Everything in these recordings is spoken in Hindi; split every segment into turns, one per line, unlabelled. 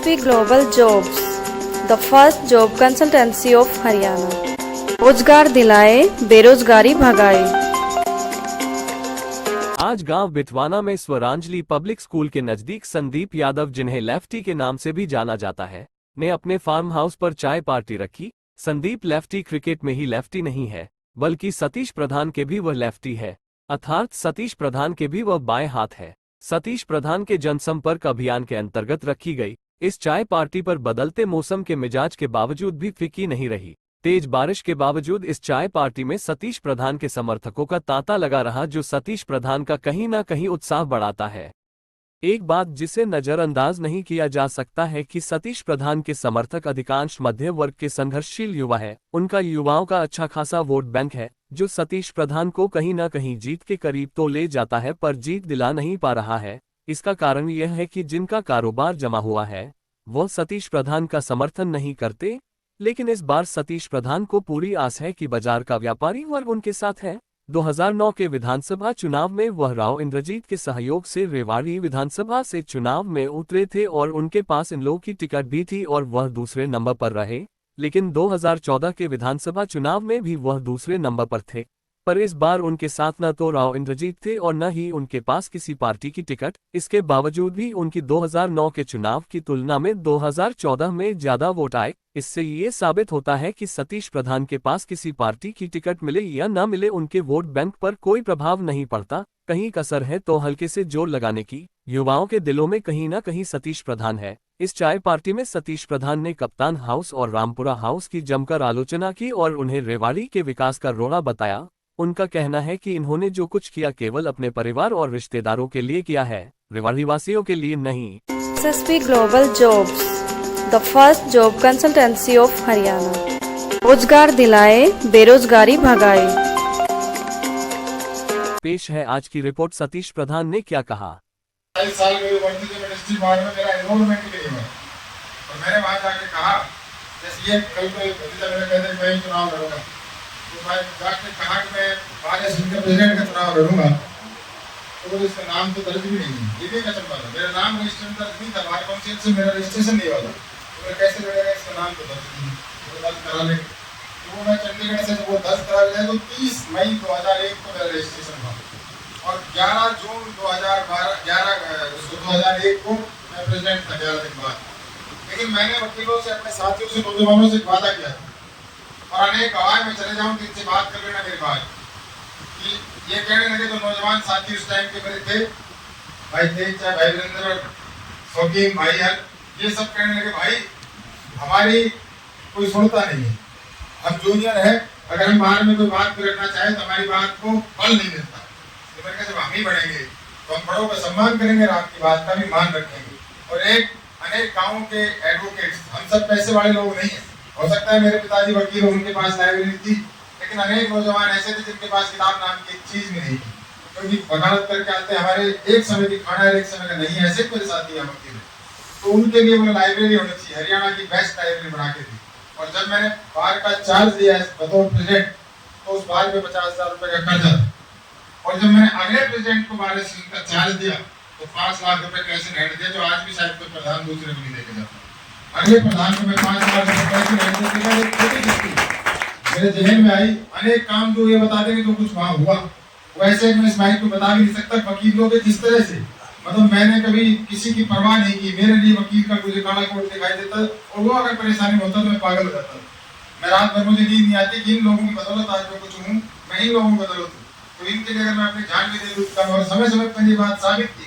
SSP Global Jobs, the first job consultancy of Haryana. रोजगार दिलाए, बेरोजगारी भगाए।
आज गांव बिटवाना में स्वरांजलि पब्लिक स्कूल के नजदीक संदीप यादव, जिन्हें लेफ्टी के नाम से भी जाना जाता है, ने अपने फार्म हाउस पर चाय पार्टी रखी। संदीप लेफ्टी क्रिकेट में ही लेफ्टी नहीं है, बल्कि सतीश प्रधान के भी वह लेफ्टी है, अर्थात सतीश प्रधान के भी वह बाएं हाथ है। सतीश प्रधान के जनसंपर्क अभियान के अंतर्गत रखी गई इस चाय पार्टी पर बदलते मौसम के मिजाज के बावजूद भी फीकी नहीं रही। तेज बारिश के बावजूद इस चाय पार्टी में सतीश प्रधान के समर्थकों का तांता लगा रहा, जो सतीश प्रधान का कहीं ना कहीं उत्साह बढ़ाता है। एक बात जिसे नजरअंदाज नहीं किया जा सकता है कि सतीश प्रधान के समर्थक अधिकांश मध्य वर्ग के संघर्षशील युवा है। उनका युवाओं का अच्छा खासा वोट बैंक है, जो सतीश प्रधान को कहीं ना कहीं जीत के करीब तो ले जाता है, पर जीत दिला नहीं पा रहा है। इसका कारण यह है कि जिनका कारोबार जमा हुआ है वो सतीश प्रधान का समर्थन नहीं करते। लेकिन इस बार सतीश प्रधान को पूरी आस है कि बाजार का व्यापारी वर्ग उनके साथ है। 2009 के विधानसभा चुनाव में वह राव इंद्रजीत के सहयोग से रेवाड़ी विधानसभा से चुनाव में उतरे थे और उनके पास इन लोगों की टिकट भी थी और वह दूसरे नंबर पर रहे। लेकिन 2014 के विधानसभा चुनाव में भी वह दूसरे नंबर पर थे, पर इस बार उनके साथ न तो राव इंद्रजीत थे और न ही उनके पास किसी पार्टी की टिकट। इसके बावजूद भी उनकी 2009 के चुनाव की तुलना में 2014 में ज्यादा वोट आए। इससे ये साबित होता है कि सतीश प्रधान के पास किसी पार्टी की टिकट मिले या न मिले, उनके वोट बैंक पर कोई प्रभाव नहीं पड़ता। कहीं कसर है तो हल्के से जोर लगाने की। युवाओं के दिलों में कहीं ना कहीं सतीश प्रधान है। इस चाय पार्टी में सतीश प्रधान ने कप्तान हाउस और रामपुरा हाउस की जमकर आलोचना की और उन्हें रेवाड़ी के विकास का रोड़ा बताया। उनका कहना है कि इन्होंने जो कुछ किया केवल अपने परिवार और रिश्तेदारों के लिए किया है, रेवाड़ी वासियों के लिए नहीं।
SSP Global Jobs, the first job consultancy of Haryana. रोजगार दिलाए, बेरोजगारी भगाए।
पेश है आज की रिपोर्ट। सतीश प्रधान ने क्या कहा।
22 साल मेरी वर्दी के मिनिस्ट्री वार्ड में मेरा इन्वॉल्वमेंट ही नहीं हुआ और मैंने वहां जाके कहा, जैसे ये कल को मैंने कहते मैं ही चुनाव लड़ूंगा, तो मैं जाके कहा कि मैं भारत के प्रेसिडेंट का चुनाव लड़ूंगा, तो इसका नाम तो दर्ज भी नहीं है। ये भी कसम बात है, मेरा नाम रजिस्टर दर्ज नहीं था, बार काउंसिल से मेरा रजिस्ट्रेशन नहीं हुआ था, तो मैं कैसे लड़ेगा, इसका नाम तो दर्ज नहीं, तो दर्ज करा लेंगे। तो मैं चंडीगढ़ से वो दर्ज करा लिया, तो 30 मई 2001 को मेरा रजिस्ट्रेशन हुआ और 11 जून 2001 को मैं प्रेसिडेंट था, 11 दिन बाद। लेकिन मैंने वकीलों से, अपने साथियों से, नौजवानों से वादा किया था और अनेक गवाह में चले जाऊं तो इनसे बात कर लेना मेरे बाद कि ये कहने लगे तो नौजवान साथी उस टाइम के मेरे थे, भाई तेज, चाहे भाई वीरेंद्र, फकीम भाई हर, ये सब कहने लगे भाई हमारी कोई सुनता नहीं है, हम जूनियर है, अगर हम बाहर में कोई बात भी रखना चाहे तो हमारी बात को फल नहीं मिलता। तो मैंने कहा जब हम ही बढ़ेंगे तो हम बड़ों का सम्मान करेंगे और आपकी बात का भी मान रखेंगे। और अनेक गाँव के एडवोकेट्स, हम सब पैसे वाले लोग नहीं है, हो सकता है मेरे पिताजी वकील हो, उनके पास लाइब्रेरी थी, लेकिन अनेक नौजवान ऐसे थे जिनके पास किताब नाम की एक चीज भी नहीं थी, क्योंकि वकालत करके आते हमारे एक समय की खाना है, एक समय का नहीं है, ऐसे मेरे साथी हैं वकील। तो उनके लिए वो लाइब्रेरी होनी चाहिए, हरियाणा की बेस्ट लाइब्रेरी बना के दी। और जब मैंने बार का चार्ज दिया बतौर प्रेसिडेंट, तो उस बार में 50,000 रुपए का कर्जा था और जब मैंने अगले प्रेसिडेंट को बार का चार्ज दिया तो 5 लाख रुपए कैसे भेज दिया, जो आज भी शायद कोई प्रधान दूसरे को नहीं देके जाता। अगले प्रधान को मैं 5 लाख रुपए कैसे भेज दिया, एक छोटी चीज मेरे जहन में आई। अनेक काम जो ये बता देंगे जो कुछ वहां हुआ, वैसे मैं इस माइक को बता भी नहीं सकता। वकीलों के जिस तरह से, मतलब मैंने कभी किसी की परवाह नहीं की। मेरे लिए वकील का मुझे काला कोट दिखाई देता और वो अगर परेशानी होता तो मैं पागल हो जाता। मैं रात भर मुझे नींद नहीं आती कि इन लोगों की बदौलत आज मैं कुछ हूँ, मैं इन लोगों की बदौलत हूँ। तो इनके लिए अगर मैं अपनी जान भी दे दूँ और समय समय पर ये बात साबित की।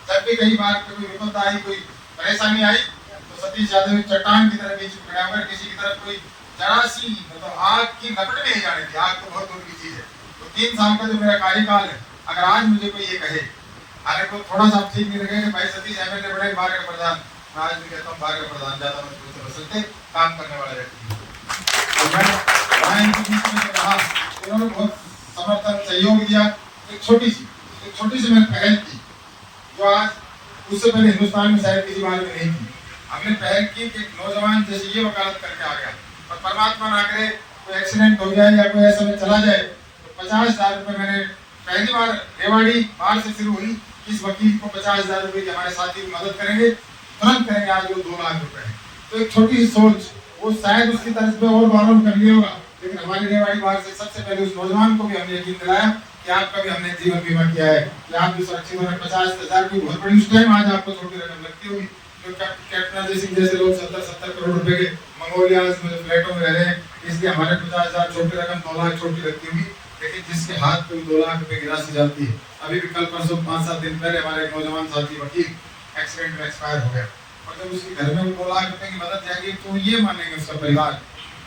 जब भी कई बार कोई विपद आई, कोई परेशानी आई, तो सतीश यादव चट्टान की तरह बीच में खड़ा होकर किसी की तरफ कोई जरा सी मतलब आग की लपट नहीं जाने थी। आग तो बहुत दूर की चीज है। तो 3 साल का जो मेरा कार्यकाल है, अगर आज मुझे कोई ये कहे, अगर कोई थोड़ा सा ठीक नहीं लगे भाई सतीश एमएलए बड़े बार का प्रधान, मैं आज भी कहता हूँ बार का प्रधान ज्यादा मजबूत हो सकते काम करने वाले व्यक्ति। उन्होंने बहुत समर्थन सहयोग दिया। एक छोटी सी मैंने पहल की जो आज उससे पहले हिंदुस्तान में शायद किसी बार में नहीं थी। हमने पहल की कि नौजवान जैसे ये वकालत करके आ गया और परमात्मा ना करे कोई एक्सीडेंट हो जाए या कोई ऐसा में चला जाए, तो 50,000 रुपए मैंने पहली बार रेवाड़ी बाहर से शुरू हुई। इस वकील को 50,000 रुपए की हमारे साथी मदद करेंगे तुरंत करेंगे आज वो 2 लाख रुपए। तो एक छोटी सी सोच, वो शायद उसकी तरफ पे और बारों कर लिया होगा, लेकिन हमारी रेवाड़ी बार से सबसे पहले उस नौजवान को भी हमने यकीन दिलाया कि आपका भी हमने जीवन बीमा किया है, कि आप भी सुरक्षित होंगे। 50,000 की बहुत बड़ी उस टाइम आज आपको छोटी रकम लगती होगी। जो कैप्टन जैसे लोग 70 करोड़ रुपए के मंगोलिया में फ्लैटों में रह रहे हैं, इसलिए हमारे 50,000 छोटी रकम 2 लाख छोटी लगती होगी, लेकिन जिसके हाथ पे 2 लाख रुपए की राशि जाती है। अभी भी कल परसों 5-7 दिन पहले हमारे एक नौजवान साथी वकील एक्सीडेंट में एक्सपायर हो गया, और जब उसके घर में 2 लाख रुपए की मदद जाएगी तो ये मानेंगे उसका परिवार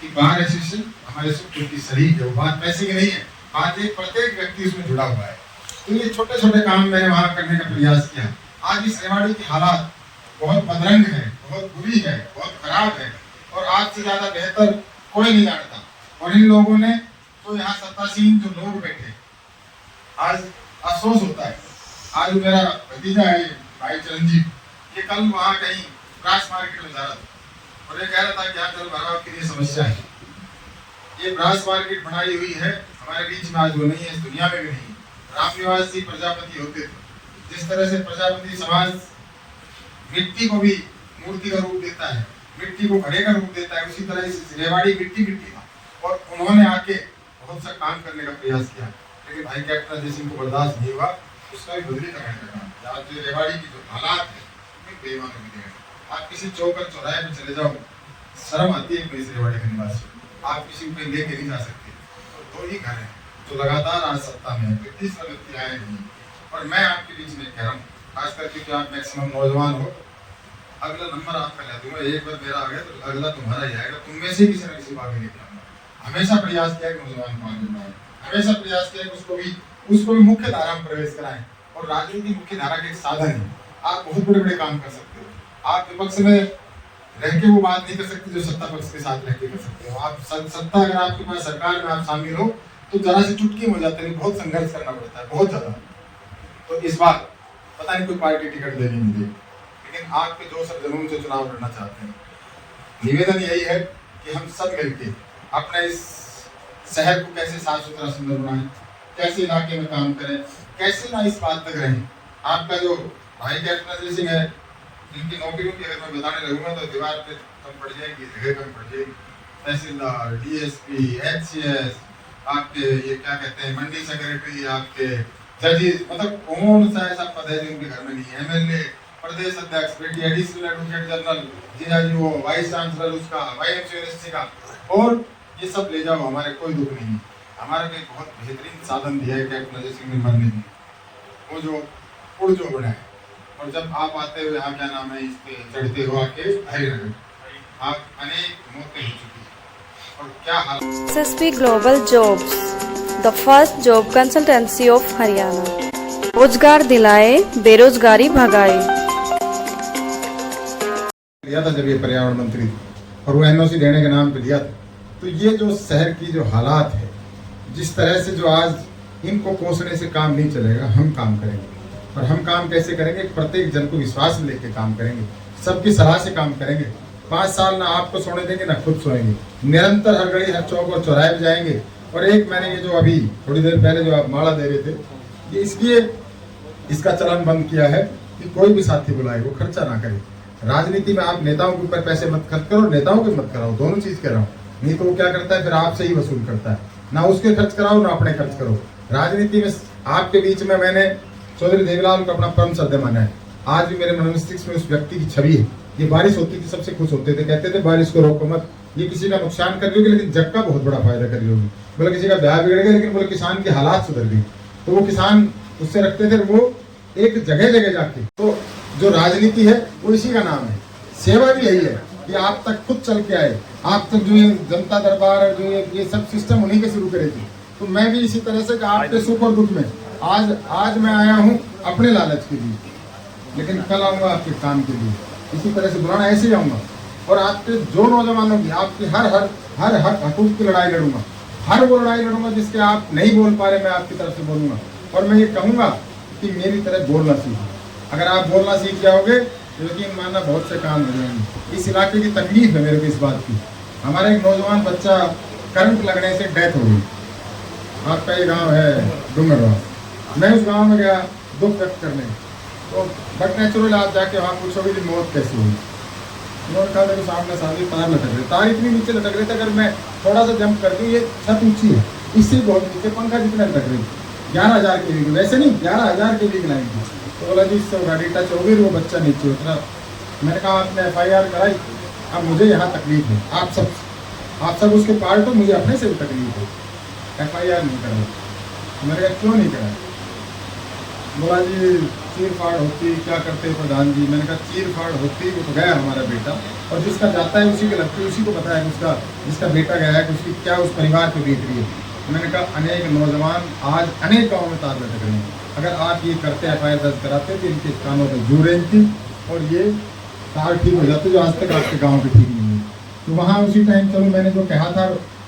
कि बाहर ऐसे हमारे सुख की शरीक है। वो बात पैसे की नहीं है, बात एक प्रत्येक व्यक्ति उसमें जुड़ा हुआ है। तो ये छोटे छोटे काम मैंने वहां करने का प्रयास किया। आज इस रेवाड़ी की हालात बहुत बदरंग है, बहुत बुरी है, बहुत खराब है, और आज से ज्यादा बेहतर कोई नहीं जानता। और इन लोगों ने तो यहाँ सत्तासीन जो लोग बैठे, आज अफसोस होता है। आज मेरा भतीजा है भाई चिरंजीव, ये कल वहाँ कहीं ब्रास मार्केट में जा रहा था और ये कह रहा था कि यहाँ जल भराव की ये समस्या है। ये ब्रास मार्केट बनाई हुई है हमारे बीच में, आज वो नहीं है, इस दुनिया में भी नहीं। रामनिवास जी प्रजापति होते थे, जिस तरह से प्रजापति समाज मिट्टी को भी मूर्ति का रूप देता है, मिट्टी को घड़े का रूप देता है, उसी तरह इस रेवाड़ी मिट्टी था। और उन्होंने आके बहुत सा काम करने का प्रयास किया, लेकिन भाई कैप्टन अजय सिंह को बर्दाश्त नहीं हुआ, उसका भी बदली करने का काम। आज जो रेवाड़ी की जो हालात है बेईमानों की देन। आप किसी चौक और चौराहे पे चले जाओ, शर्म आती है इस रेवाड़ी के निवासी, आप किसी को लेके नहीं जा सकते। तो 2 ही घर हैं जो लगातार आज सत्ता में है, 30 व्यक्ति आए नहीं। और मैं आपके बीच में कह रहा हूँ, खास करके कि आप मैक्सिमम नौजवान हो, अगला नंबर आपका ले दूंगा। एक बार मेरा आ गया तो अगला तुम्हारा ही आएगा, तुम में से किसी न किसी को आगे लेके आऊंगा। हमेशा प्रयास किया कि नौजवान को आगे बढ़ाएं, हमेशा प्रयास किया कि उसको भी मुख्य धारा में प्रवेश कराएं। और राजनीति मुख्य धारा के एक साधन है, आप बहुत बड़े बड़े काम कर सकते हो। आप विपक्ष में रह के वो बात नहीं कर सकते जो सत्ता पक्ष के साथ रह के कर सकते हो। आप सत्ता अगर आपके पास सरकार में आप शामिल हो तो जरा से चुटकी हो जाते हैं, बहुत संघर्ष करना पड़ता है, बहुत ज्यादा। तो इस बार पता नहीं कोई पार्टी टिकट दे नहीं मिली, लेकिन आपके जो सब जुनून से चुनाव लड़ना चाहते हैं, निवेदन यही है कि हम सब मिलकर अपने इस शहर को कैसे साफ सुथरा सुंदर बनाएं, कैसे इलाके में काम करें, कैसे ना इस बात तक रहें। आपका जो भाई कैप्टन अजय सिंह है, इनकी नौकरियों की अगर मैं बताने लगूंगा तो दीवार पे कम पड़ जाएगी, जगह कम पड़ जाएगी। तहसीलदार, डीएसपी, एचसीएस, आपके ये क्या कहते हैं मंडी सेक्रेटरी, आपके जजेस, मतलब कौन सा ऐसा पद है जो उनके घर में नहीं है। एमएलए, प्रदेश अध्यक्ष, बेटी additional advocate general, GIO, vice chancellor उसका, वाईएमसी का, और ये सब ले जाओ, हमारे कोई दुख नहीं। हमारा भी बहुत बेहतरीन साधन दिया है कैप्टन अजय सिंह ने मरने में, वो जो पुल जो बनाए। और जब आप आते हुए यहाँ क्या नाम है इस पे चढ़ते हो आके हरिनगर, आप अनेक मौतें हो चुकी है और क्या हाल।
SSP Global Jobs, the first job consultancy of Haryana. रोजगार दिलाए, बेरोजगारी भगाए।
लिया था जब ये पर्यावरण मंत्री और वो एनओसी देने के नाम पे लिया था। तो ये जो शहर की जो हालात है, जिस तरह से जो आज इनको कोसने से काम नहीं चलेगा, हम काम करेंगे। और हम काम कैसे करेंगे? प्रत्येक जन को विश्वास में लेके काम करेंगे, सबकी सलाह से काम करेंगे। 5 साल ना आपको सोने देंगे ना खुद सोएंगे, निरंतर हर घड़ी हर चौक और चौराहे पे जाएंगे। और एक मैंने ये जो अभी थोड़ी देर पहले जो आप माला दे रहे थे, ये इसलिए इसका चलन बंद किया है कि कोई भी साथी बुलाए वो खर्चा ना करे। राजनीति में आप नेताओं के ऊपर पैसे मत खर्च करो, नेताओं के मत कराओ, दोनों चीज कह रहा हूँ। नहीं तो वो क्या करता है, फिर आपसे ही वसूल करता है, ना उसके खर्च कराओ ना अपने खर्च करो। राजनीति में आपके बीच में मैंने चौधरी देवीलाल को अपना परम श्रद्धेय माना है। आज भी मेरे मस्तिष्क में उस व्यक्ति की छवि है। ये बारिश होती थी सबसे खुश होते थे, कहते थे बारिश को रोको मत, ये किसी का नुकसान कर रही होगी लेकिन जग का बहुत बड़ा फायदा कर रही होगी। बोले किसी का ब्याह बिगड़ गया लेकिन बोले किसान के हालात सुधर गई। तो वो किसान उससे रखते थे, वो एक जगह जगह जाके। तो जो राजनीति है वो इसी का नाम है। सेवा भी यही है कि आप तक खुद चल के आए, आप तक जो ये जनता दरबार जो ये सब सिस्टम उन्हीं के शुरू करे थे। तो मैं भी इसी तरह से आपके सुख और दुख में आज मैं आया हूँ अपने लालच के लिए, लेकिन कल आऊंगा आपके काम के लिए। इसी तरह से बुलाना ऐसे ही आऊंगा और आपके जो नौजवानों की आपकी हर हकूक की लड़ाई लड़ूंगा, हर वो लड़ाई लड़ूंगा जिसके आप नहीं बोल पा रहे, मैं आपकी तरफ से बोलूंगा। और मैं ये कहूंगा कि मेरी तरह बोलना सीखो। अगर आप बोलना सीख जाओगे तो यकीन मानना बहुत से काम हो जाएंगे। इस इलाके की तकलीफ है मेरे को इस बात की। हमारा एक नौजवान बच्चा करंट लगने से डेथ हो गई। आपका ये गाँव है डूंगरवा, मैं उस गाँव में गया दुख व्यक्त करने। तो बट नेचुरल आप जाके वहाँ पूछोगे कि मौत कैसी हुई। उन्होंने कहा मेरे सामने सामने तार लटक रहे, तार इतनी नीचे लटक रहे थे, अगर मैं थोड़ा सा जंप कर दूँ, ये छत ऊंची है, इससे बहुत नीचे पंखा जितना लटक रही, 11,000 के लिए, वैसे नहीं 11,000 के लिए लाइन थी। तो बोला जी इससे गाड़ी टच हो गई, वो बच्चा नीचे उतरा। मैंने कहा आपने FIR कराई, अब मुझे यहाँ तकलीफ है, आप सब उसके पार्ट हो, मुझे अपने से भी तकलीफ है, FIR नहीं करा। मैंने कहा क्यों नहीं करा? बोला जी चीर फाड़ होती, क्या करते प्रधान जी? मैंने कहा चीर फाड़ होती, वो तो गया हमारा बेटा, और जिसका जाता है उसी के लगती है, उसी को पता है उसका जिसका बेटा गया है कि उसकी क्या उस परिवार पे बीत रही है। मैंने कहा अनेक नौजवान आज अनेक गाँव में तार लटक रहे हैं, अगर आप ये करते FIR दर्ज कराते तो इनके कानों पर जू रही थी और ये तार ठीक हो जाते, जो आज तक आपके गाँव पे ठीक नहीं हुई। तो वहाँ उसी टाइम चलो मैंने जो कहा था,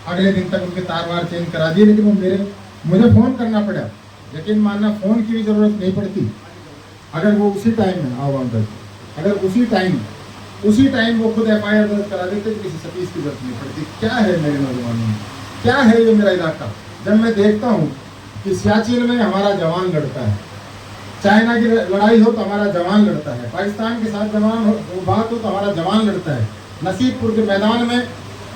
अगले दिन तक उनके तार वार चेंज करा दिए, लेकिन वो मुझे फ़ोन करना पड़ा। यकीन मानना फ़ोन की भी ज़रूरत नहीं पड़ती, अगर वो उसी टाइम में अगर उसी टाइम वो खुद FIR दर्ज करा देते तो किसी सतीश की जरूरत नहीं पड़ती। क्या है मेरे नौजवानों में, क्या है ये मेरा इलाका? जब मैं देखता हूँ कि सियाचिन में हमारा जवान लड़ता है, चाइना की लड़ाई हो तो हमारा जवान लड़ता है, पाकिस्तान के साथ बात हो तो हमारा जवान लड़ता है, नसीबपुर के मैदान में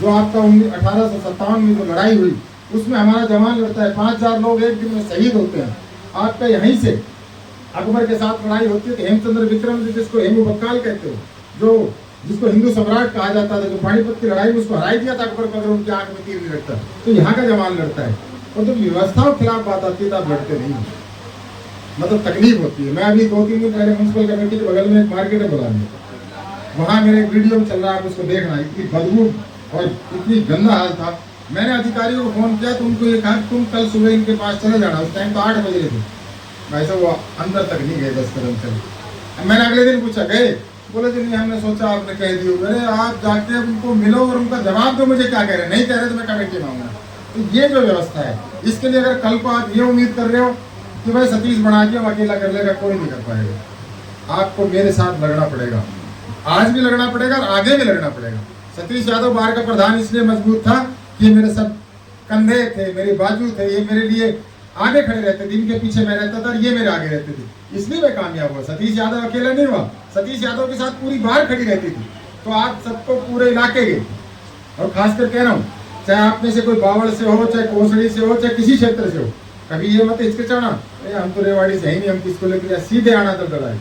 जो आपका 1857 में जो लड़ाई हुई उसमें हमारा जवान लड़ता है, 5,000 लोग एक दिन में शहीद होते हैं। आपका यहीं से अकबर के साथ लड़ाई होती है तो हेमचंद्र विक्रम जिसको हेमू बक्काल कहते हो, जिसको हिंदू सम्राट कहा जाता था, जो पानीपत की लड़ाई में उसको हराई दिया था अकबर को, अगर उनकी आंख में तीर नहीं लगता, तो यहाँ का जवान लड़ता है। और जब व्यवस्थाओं के खिलाफ बात आती है तो आप लड़ते नहीं, मतलब तकलीफ होती है। मैं अभी 2-3 दिन पहले म्यूनसिपल कमेटी के बगल में एक मार्केट है बुलाने, वहाँ मेरे वीडियो में चल रहा है, आप उसको देखना, इतनी बदबू और इतनी गंदा हाल था। मैंने अधिकारियों को फ़ोन किया तो उनको ये कहा तुम कल सुबह इनके पास चले जाना, उस टाइम तो 8 बजे थे भाई साहब, वो अंदर तक नहीं गए 10 कदम चले। मैंने अगले दिन पूछा गए? बोले जी नहीं, हमने सोचा आपने कह दियो। अरे आप जाके उनको मिलो और उनका जवाब दो, मुझे क्या कह रहे हैं, नहीं कह रहे तो मैं कमेटी में आऊँगा। तो ये जो व्यवस्था है, इसके लिए अगर कल को आप ये उम्मीद कर रहे हो कि भाई सतीश बना के अकेला कर लेगा, कोई नहीं कर पाएगा। आपको मेरे साथ लड़ना पड़ेगा, आज भी लड़ना पड़ेगा और आगे भी लड़ना पड़ेगा। सतीश यादव बार का प्रधान इसलिए मजबूत था कि मेरे सब कंधे थे, मेरे बाजू थे, ये मेरे लिए आगे खड़े रहते थे, इनके पीछे मैं रहता था और ये मेरे आगे रहते थे, इसलिए मैं कामयाब हुआ। सतीश यादव अकेला नहीं हुआ, सतीश यादव के साथ पूरी बार खड़ी रहती थी, तो आप सबको पूरे इलाके के, और खासकर कह रहा हूँ, चाहे आप में से कोई बावड़ से हो, चाहे कोसड़ी से हो, चाहे किसी क्षेत्र से हो, कभी ये मत हिचकिचाना हम तो रेवाड़ी से ही नहीं, हम किसको लेकर सीधे आना तो डरा।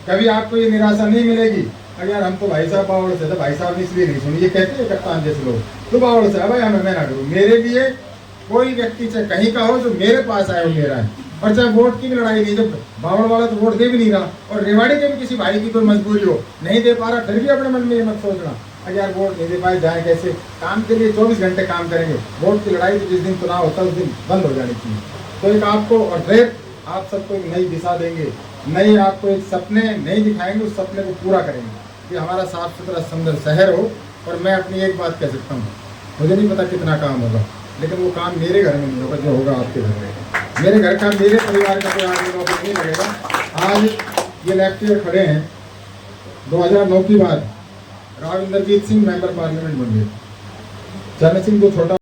कभी आपको ये निराशा नहीं मिलेगी, अगर हम तो भाई साहब बावड़ से, तो भाई साहब ने इसलिए नहीं सुनी, ये कहते हैं कप्तान जैसे लोग, तो बावड़ से भाई हमें मैं ना करूँ। मेरे लिए कोई व्यक्ति चाहे कहीं का हो जो मेरे पास आए वो मेरा है, और चाहे वोट की भी लड़ाई नहीं, जब बावड़ वाला तो वोट दे भी नहीं रहा, और रेवाड़ी के भी किसी भाई की कोई मजबूरी हो नहीं दे पा रहा, फिर भी अपने मन में ये मत सोचना अगर वोट नहीं दे पाए जाए कैसे, काम के लिए 24 घंटे काम करेंगे। वोट की लड़ाई तो जिस दिन चुनाव होता है उस दिन बंद हो जानी चाहिए। तो एक आपको और रेप आप सबको एक नई दिशा देंगे, नई आपको एक सपने नहीं दिखाएंगे, उस सपने को पूरा करेंगे कि हमारा साफ सुथरा सुंदर शहर हो। और मैं अपनी एक बात कह सकता हूँ, मुझे नहीं पता कितना काम होगा, लेकिन वो काम मेरे घर में नहीं होगा जो होगा आपके घर में। मेरे घर का, मेरे परिवार का कोई आदमी नौकरी नहीं लगेगा। आज ये लेफ्टिनेंट खड़े हैं, 2009 की बात राव इंद्रजीत सिंह मेंबर पार्लियामेंट बन गए, चरण सिंह को छोटा